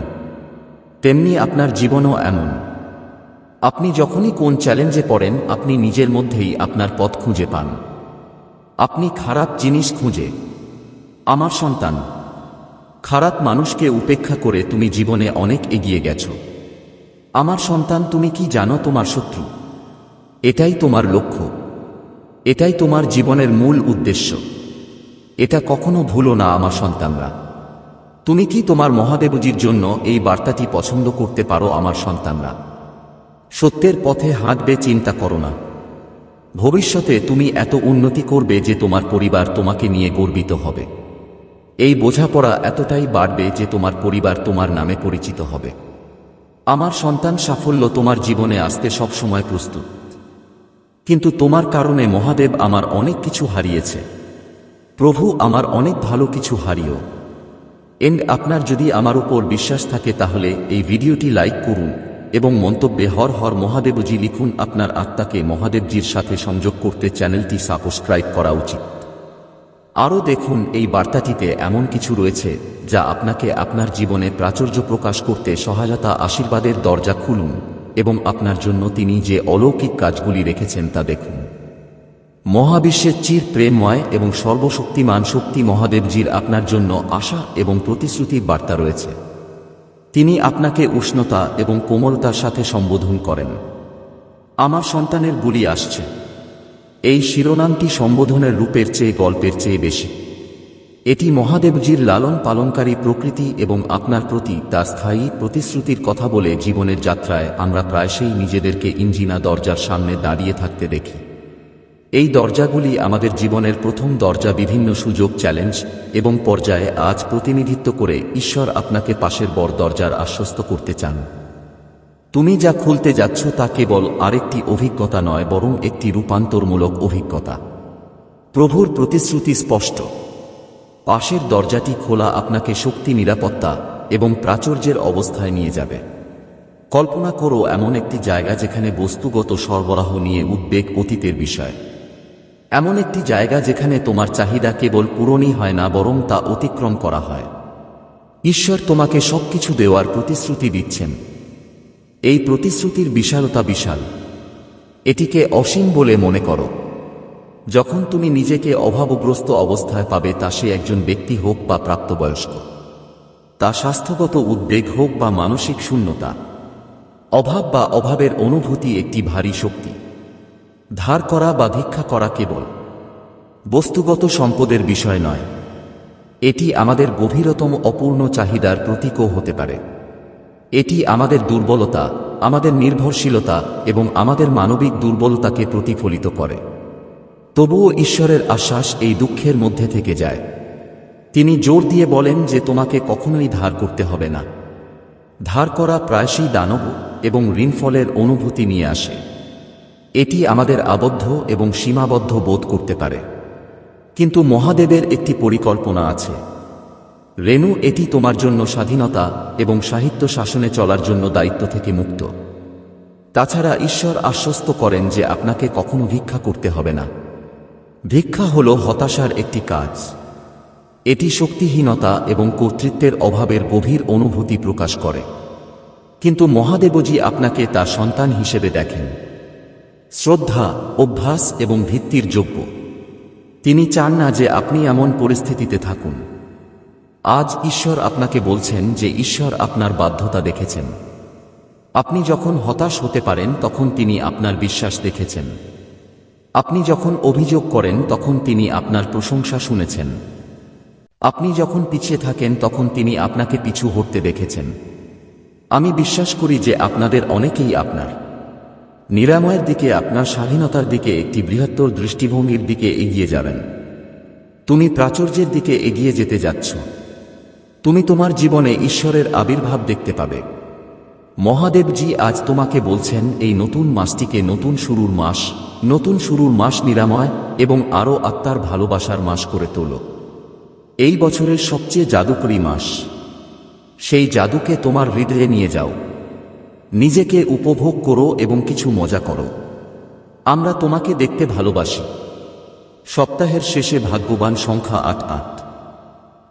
[SPEAKER 1] তেমনি আপনার জীবনও এমন। আপনি যখনই কোন চ্যালেঞ্জে পড়েন, আপনি নিজের মধ্যেই আপনার পথ খুঁজে পান। আপনি খারাপ জিনিস খুঁজে। আমার সন্তান, খারাপ মানুষকে উপেক্ষা করে তুমি জীবনে অনেক এগিয়ে গেছো। আমার সন্তান, তুমি কি জানো তোমার শত্রু? এটাই তোমার লক্ষ্য, এটাই তোমার জীবনের মূল উদ্দেশ্য। এটা কখনো ভুলো না আমার সন্তানরা। তুমি কি তোমার মহাদেবজির জন্য এই বার্তাটি পছন্দ করতে পারো? আমার সন্তানরা, সত্যের পথে হাঁটবে, চিন্তা করো না। ভবিষ্যতে তুমি এত উন্নতি করবে যে তোমার পরিবার তোমাকে নিয়ে গর্বিত হবে। এই বোঝাপড়া এতটাই বাড়বে যে তোমার পরিবার তোমার নামে পরিচিত হবে। আমার সন্তান, সাফল্য তোমার জীবনে আসতে সবসময় প্রস্তুত, কিন্তু তোমার কারণে মহাদেব আমার অনেক কিছু হারিয়েছে। প্রভু আমার অনেক ভালো কিছু হারিয়েও। আপনার যদি আমার উপর বিশ্বাস থাকে তাহলে এই ভিডিওটি লাইক করুন এবং মন্তব্যে হর হর মহাদেবজি লিখুন। আপনার আত্মাকে মহাদেবজির সাথে সংযোগ করতে চ্যানেলটি সাবস্ক্রাইব করা উচিত। আরও দেখুন, এই বার্তাটিতে এমন কিছু রয়েছে যা আপনাকে আপনার জীবনে প্রাচুর্য প্রকাশ করতে সহায়তা। আশীর্বাদের দরজা খুলুন এবং আপনার জন্য তিনি যে অলৌকিক কাজগুলি রেখেছেন তা দেখুন। মহাবিশ্বের চির প্রেমময় এবং সর্বশক্তিমান শক্তি মহাদেবজির আপনার জন্য আশা এবং প্রতিশ্রুতির বার্তা রয়েছে। তিনি আপনাকে উষ্ণতা এবং কোমলতার সাথে সম্বোধন করেন। আমার সন্তানের বুলি আসছে। এই শিরোনামটি সম্বোধনের রূপের চেয়ে গল্পের চেয়ে বেশি। এটি মহাদেবজির লালন পালনকারী প্রকৃতি এবং আপনার প্রতি তার স্থায়ী প্রতিশ্রুতির কথা বলে। জীবনের যাত্রায় আমরা প্রায়শই নিজেদেরকে ইঞ্জিনা দরজার সামনে দাঁড়িয়ে থাকতে দেখি। এই দরজাগুলি আমাদের জীবনের প্রথম দরজা, বিভিন্ন সুযোগ, চ্যালেঞ্জ এবং পর্যায়ে আজ প্রতিনিধিত্ব করে ঈশ্বর আপনাকে পাশের বড় দরজার আশ্বস্ত করতে চান। তুমি যা খুলতে যাচ্ছ তা কেবল আরেকটি অভিজ্ঞতা নয়, বরং একটি রূপান্তরমূলক অভিজ্ঞতা। প্রভুর প্রতিশ্রুতি স্পষ্ট। পাশের দরজাটি খোলা আপনাকে শক্তি, নিরাপত্তা এবং প্রাচুর্যের অবস্থায় নিয়ে যাবে। কল্পনা করো এমন একটি জায়গা যেখানে বস্তুগত সরবরাহ নিয়ে উদ্বেগ অতীতের বিষয়। এমন একটি জায়গা যেখানে তোমার চাহিদা কেবল পূরণই হয় না, বরং তা অতিক্রম করা হয়। ঈশ্বর তোমাকে সবকিছু দেওয়ার প্রতিশ্রুতি দিচ্ছেন। এই প্রতিশ্রুতির বিশালতা বিশাল। এটিকে অসীম বলে মনে করো। যখন তুমি নিজেকে অভাবগ্রস্ত অবস্থায় পাবে, তা সে একজন ব্যক্তি হোক বা প্রাপ্তবয়স্ক, তা স্বাস্থ্যগত উদ্বেগ হোক বা মানসিক শূন্যতা, অভাব বা অভাবের অনুভূতি একটি ভারী শক্তি। ধার করা বা ভিক্ষা করা কেবল বস্তুগত সম্পদের বিষয় নয়, এটি আমাদের গভীরতম অপূর্ণ চাহিদার প্রতীকও হতে পারে। এটি আমাদের দুর্বলতা, আমাদের নির্ভরশীলতা এবং আমাদের মানবিক দুর্বলতাকে প্রতিফলিত করে। তবুও ঈশ্বরের আশ্বাস এই দুঃখের মধ্যে থেকে যায়। তিনি জোর দিয়ে বলেন যে তোমাকে কখনোই ধার করতে হবে না। ধার করা প্রায়শই দানব এবং ঋণফলের অনুভূতি নিয়ে আসে। এটি আমাদের আবদ্ধ এবং সীমাবদ্ধ বোধ করতে পারে। কিন্তু মহাদেবের একটি পরিকল্পনা আছে। রেণু, এটি তোমার জন্য স্বাধীনতা এবং সাহিত্য শাসনে চলার জন্য দায়িত্ব থেকে মুক্ত। তাছাড়া ঈশ্বর আশ্বস্ত করেন যে আপনাকে কখনো ভিক্ষা করতে হবে না। ভিক্ষা হল হতাশার একটি কাজ। এটি শক্তিহীনতা এবং কর্তৃত্বের অভাবের গভীর অনুভূতি প্রকাশ করে। কিন্তু মহাদেবজি আপনাকে তার সন্তান হিসেবে দেখেন, শ্রদ্ধা, অভ্যাস এবং ভিত্তির যোগ্য। তিনি চান না যে আপনি এমন পরিস্থিতিতে থাকুন। আজ ঈশ্বর আপনাকে বলছেন যে ঈশ্বর আপনার বাধ্যতা দেখেছেন। আপনি যখন হতাশ হতে পারেন তখন তিনি আপনার বিশ্বাস দেখেছেন। আপনি যখন অভিযোগ করেন তখন তিনি আপনার প্রশংসা শুনেছেন। আপনি যখন পিছিয়ে থাকেন তখন তিনি আপনাকে পিছু হটতে দেখেছেন। আমি বিশ্বাস করি যে আপনাদের অনেকেই আপনার নিরাময়ের দিকে, আপনার স্বাধীনতার দিকে, একটি বৃহত্তর দৃষ্টিভঙ্গির দিকে এগিয়ে যাবেন। তুমি প্রাচুর্যের দিকে এগিয়ে যেতে যাচ্ছ। তুমি তোমার জীবনে ঈশ্বরের আবির্ভাব দেখতে পাবে। মহাদেবজি আজ তোমাকে বলছেন এই নতুন মাসটিকে নতুন শুরুর মাস নিরাময় এবং আরও আত্মার ভালোবাসার মাস করে তোলো। এই বছরের সবচেয়ে জাদুকরী মাস। সেই জাদুকে তোমার হৃদয়ে নিয়ে যাও। নিজেকে উপভোগ করো এবং কিছু মজা করো। আমরা তোমাকে দেখতে ভালোবাসি। সপ্তাহের শেষে ভাগ্যবান সংখ্যা ৮।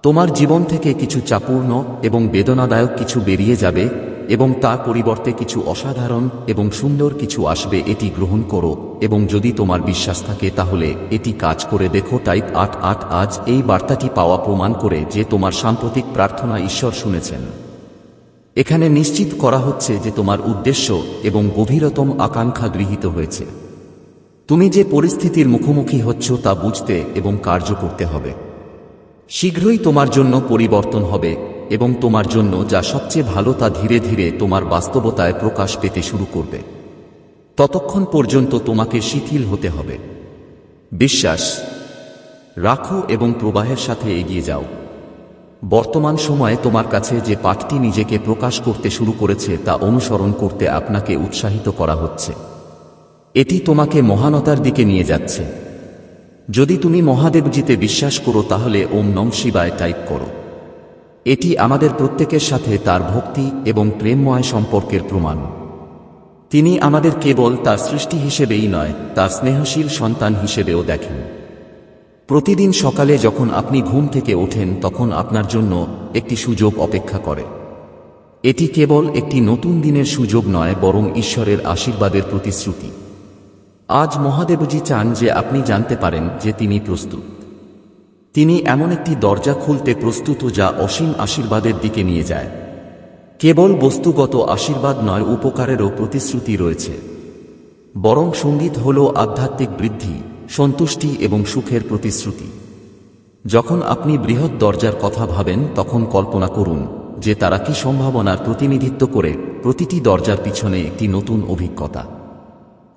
[SPEAKER 1] তোমার জীবন থেকে কিছু চাপূর্ণ এবং বেদনাদায়ক কিছু বেরিয়ে যাবে এবং তার পরিবর্তে কিছু অসাধারণ এবং সুন্দর কিছু আসবে। এটি গ্রহণ করো এবং যদি তোমার বিশ্বাস থাকে তাহলে এটি কাজ করে দেখো। টাইপ ৮। আজ এই বার্তাটি পাওয়া প্রমাণ করে যে তোমার সাম্প্রতিক প্রার্থনা ঈশ্বর শুনেছেন। এখানে নিশ্চিত করা হচ্ছে যে তোমার উদ্দেশ্য এবং গভীরতম আকাঙ্ক্ষা গৃহীত হয়েছে। তুমি যে পরিস্থিতির মুখোমুখি হচ্ছ তা বুঝতে এবং কার্য করতে হবে। শীঘ্রই তোমার জন্য পরিবর্তন হবে এবং তোমার জন্য যা সবচেয়ে ভালো তা ধীরে ধীরে তোমার বাস্তবতায় প্রকাশ পেতে শুরু করবে। ততক্ষণ পর্যন্ত তোমাকে শিথিল হতে হবে। বিশ্বাস রাখো এবং প্রবাহের সাথে এগিয়ে যাও। বর্তমান সময়ে তোমার কাছে যে পাঠটি নিজেকে প্রকাশ করতে শুরু করেছে তা অনুসরণ করতে আপনাকে উৎসাহিত করা হচ্ছে। এটি তোমাকে মহানতার দিকে নিয়ে যাচ্ছে। যদি তুমি মহাদেবজিতে বিশ্বাস করো তাহলে ওম নমঃ শিবায় টাইপ করো। এটি আমাদের প্রত্যেকের সাথে তার ভক্তি এবং প্রেমময় সম্পর্কের প্রমাণ। তিনি আমাদের কেবল তার সৃষ্টি হিসেবেই নয়, তার স্নেহশীল সন্তান হিসেবেও দেখেন। প্রতিদিন সকালে যখন আপনি ঘুম থেকে ওঠেন তখন আপনার জন্য একটি সুযোগ অপেক্ষা করে। এটি কেবল একটি নতুন দিনের সুযোগ নয়, বরং ঈশ্বরের আশীর্বাদের প্রতিশ্রুতি। আজ মহাদেবজি চান যে আপনি জানতে পারেন যে তিনি প্রস্তুত। তিনি এমন একটি দরজা খুলতে প্রস্তুত যা অসীম আশীর্বাদের দিকে নিয়ে যায়। কেবল বস্তুগত আশীর্বাদ নয়, উপকারেরও প্রতিশ্রুতি রয়েছে। বরং সঙ্গীত হল আধ্যাত্মিক বৃদ্ধি, সন্তুষ্টি এবং সুখের প্রতিশ্রুতি। যখন আপনি বৃহৎ দরজার কথা ভাবেন তখন কল্পনা করুন যে তারা কি সম্ভাবনার প্রতিনিধিত্ব করে। প্রতিটি দরজার পিছনে একটি নতুন অভিজ্ঞতা,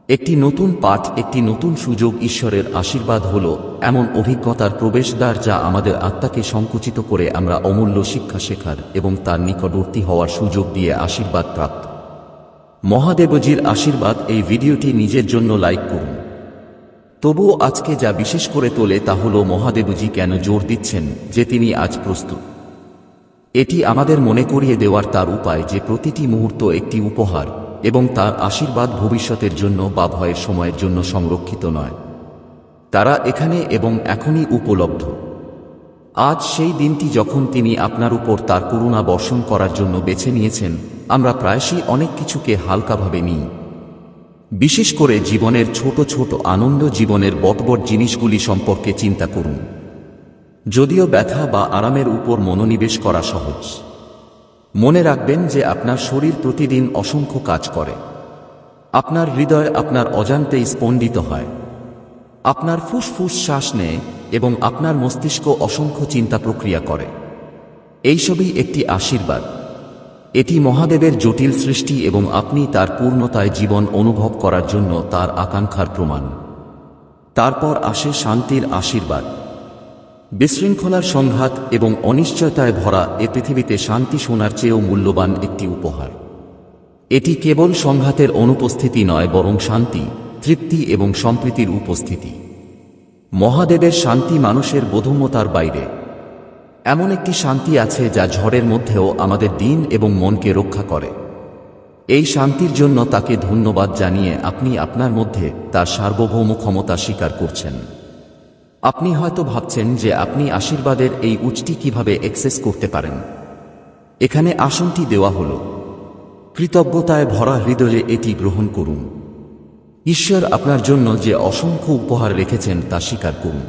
[SPEAKER 1] একটি নতুন পাঠ, একটি নতুন সুযোগ। ঈশ্বরের আশীর্বাদ হল এমন অভিজ্ঞতার প্রবেশদ্বার যা আমাদের আত্মাকে সংকুচিত করে আমরা অমূল্য শিক্ষা শেখার এবং তার নিকটবর্তী হওয়ার সুযোগ দিয়ে আশীর্বাদ প্রাপ্ত। মহাদেবজির আশীর্বাদ। এই ভিডিওটি নিজের জন্য লাইক করুন। তবুও আজকে যা বিশেষ করে তোলে তা হল মহাদেবজি কেন জোর দিচ্ছেন যে তিনি আজ প্রস্তুত। এটি আমাদের মনে করিয়ে দেওয়ার তার উপায় যে প্রতিটি মুহূর্ত একটি উপহার এবং তার আশীর্বাদ ভবিষ্যতের জন্য বা ভয়ের সময়ের জন্য সংরক্ষিত নয়, তারা এখানে এবং এখনই উপলব্ধ। আজ সেই দিনটি যখন তিনি আপনার উপর তার করুণা বর্ষণ করার জন্য বেছে নিয়েছেন। আমরা প্রায়শই অনেক কিছুকে হালকাভাবে নিই, বিশেষ করে জীবনের ছোট ছোট আনন্দ। জীবনের বড় জিনিসগুলি সম্পর্কে চিন্তা করুন। যদিও ব্যথা বা আরামের উপর মনোনিবেশ করা সহজ, মনে রাখবেন যে আপনার শরীর প্রতিদিন অসংখ্য কাজ করে। আপনার হৃদয় আপনার অজান্তেই স্পন্দিত হয়, আপনার ফুসফুস শ্বাস নেয় এবং আপনার মস্তিষ্ক অসংখ্য চিন্তা প্রক্রিয়া করে। এইসবই একটি আশীর্বাদ। এটি মহাদেবের জটিল সৃষ্টি এবং আপনি তার পূর্ণতায় জীবন অনুভব করার জন্য তার আকাঙ্ক্ষার প্রমাণ। তারপর আসে শান্তির আশীর্বাদ। বিশৃঙ্খলার সংঘাত এবং অনিশ্চয়তায় ভরা এ পৃথিবীতে শান্তি সোনার চেয়েও মূল্যবান একটি উপহার। এটি কেবল সংঘাতের অনুপস্থিতি নয়, বরং শান্তি, তৃপ্তি এবং সম্প্রীতির উপস্থিতি। মহাদেবের শান্তি মানুষের বোধগম্যতার বাইরে। এমন একটি শান্তি আছে যা ঝড়ের মধ্যেও আমাদের দিন এবং মনকে রক্ষা করে। এই শান্তির জন্য তাকে ধন্যবাদ জানিয়ে আপনি আপনার মধ্যে তার সার্বভৌম ক্ষমতা স্বীকার করছেন। আপনি হয়তো ভাবছেন যে আপনি আশীর্বাদের এই উৎসটি কিভাবে অ্যাক্সেস করতে পারেন। এখানে আসনটি দেওয়া হল। কৃতজ্ঞতায় ভরা হৃদয়ে এটি গ্রহণ করুন। ঈশ্বর আপনার জন্য যে অসংখ্য উপহার রেখেছেন তা স্বীকার করুন।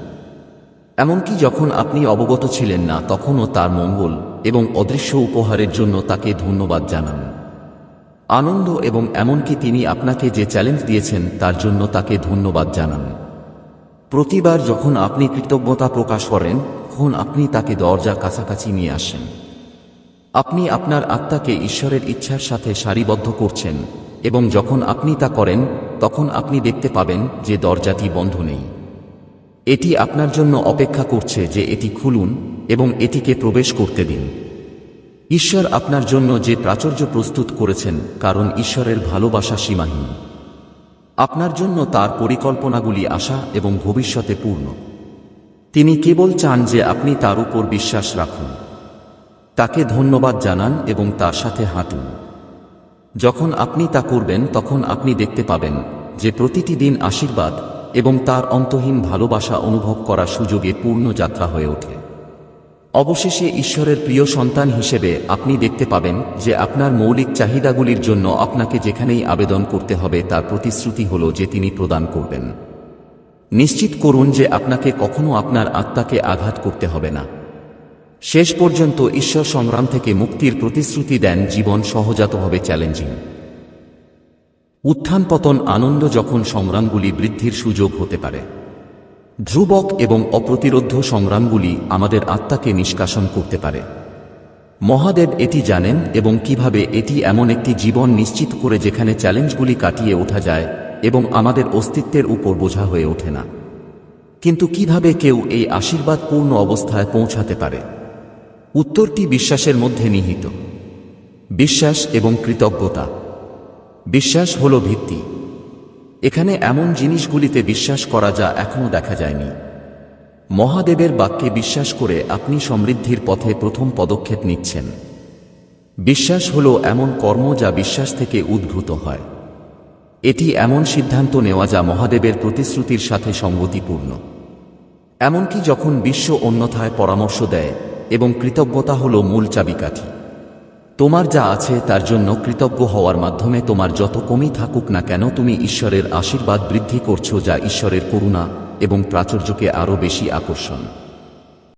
[SPEAKER 1] এমনকি যখন আপনি অবগত ছিলেন না, তখনও তার মঙ্গল এবং অদৃশ্য উপহারের জন্য তাকে ধন্যবাদ জানান। আনন্দ এবং এমনকি তিনি আপনাকে যে চ্যালেঞ্জ দিয়েছেন তার জন্য তাকে ধন্যবাদ জানান। প্রতিবার যখন আপনি কৃতজ্ঞতা প্রকাশ করেন, তখন আপনি তাকে দরজার কাছাকাছি নিয়ে আসেন। আপনি আপনার আত্মাকে ঈশ্বরের ইচ্ছার সাথে সারিবদ্ধ করছেন এবং যখন আপনি তা করেন, তখন আপনি দেখতে পাবেন যে দরজাটি বন্ধ নেই। এটি আপনার জন্য অপেক্ষা করছে যে এটি খুলুন এবং এটিকে প্রবেশ করতে দিন। ঈশ্বর আপনার জন্য যে প্রাচুর্য প্রস্তুত করেছেন, কারণ ঈশ্বরের ভালোবাসা সীমাহীন। আপনার জন্য তার পরিকল্পনাগুলি আশা এবং ভবিষ্যতে পূর্ণ। তিনি কেবল চান যে আপনি তার উপর বিশ্বাস রাখুন, তাকে ধন্যবাদ জানান এবং তার সাথে হাঁটুন। যখন আপনি তা করবেন, তখন আপনি দেখতে পাবেন যে প্রতিটি দিন আশীর্বাদ এবং তার অন্তহীন ভালোবাসা অনুভব করার সুযোগে পূর্ণ যাত্রা হয়ে ওঠে। অবশেষে ঈশ্বরের প্রিয় সন্তান হিসেবে আপনি দেখতে পাবেন যে আপনার মৌলিক চাহিদাগুলির জন্য আপনাকে যেখানেই আবেদন করতে হবে তার প্রতিশ্রুতি হল যে তিনি প্রদান করবেন। নিশ্চিত করুন যে আপনাকে কখনো আপনার আত্মাকে আঘাত করতে হবে না। শেষ পর্যন্ত ঈশ্বর সংগ্রাম থেকে মুক্তির প্রতিশ্রুতি দেন। জীবন সহজাতভাবে চ্যালেঞ্জিং। উত্থান পতন, আনন্দ যখন সংগ্রামগুলি বৃদ্ধির সুযোগ হতে পারে। ধ্রুবক এবং অপ্রতিরোধ্য সংগ্রামগুলি আমাদের আত্মাকে নিষ্কাশন করতে পারে। মহাদেব এটি জানেন এবং কিভাবে এটি এমন একটি জীবন নিশ্চিত করে যেখানে চ্যালেঞ্জগুলি কাটিয়ে ওঠা যায় এবং আমাদের অস্তিত্বের উপর বোঝা হয়ে ওঠে না। কিন্তু কিভাবে কেউ এই আশীর্বাদ পূর্ণ অবস্থায় পৌঁছাতে পারে? উত্তরটি বিশ্বাসের মধ্যে নিহিত। বিশ্বাস এবং কৃতজ্ঞতা। বিশ্বাস হল ভিত্তি। এখানে এমন জিনিসগুলিতে বিশ্বাস করা যা এখনো দেখা যায়নি। মহাদেবের বাক্যে বিশ্বাস করে আপনি সমৃদ্ধির পথে প্রথম পদক্ষেপ নিচ্ছেন। বিশ্বাস হল এমন কর্ম যা বিশ্বাস থেকে উদ্ভূত হয়। এটি এমন সিদ্ধান্ত নেওয়া যা মহাদেবের প্রতিশ্রুতির সাথে সঙ্গতিপূর্ণ, এমনকি যখন বিশ্ব অন্যথায় পরামর্শ দেয়। এবং কৃতজ্ঞতা হল মূল চাবিকাঠি। তোমার যা আছে তার জন্য কৃতজ্ঞ হওয়ার মাধ্যমে তোমার যত কমই থাকুক না কেন, তুমি ঈশ্বরের আশীর্বাদ বৃদ্ধি করছো, যা ঈশ্বরের করুণা এবং প্রাচুর্যকে আরও বেশি আকর্ষণ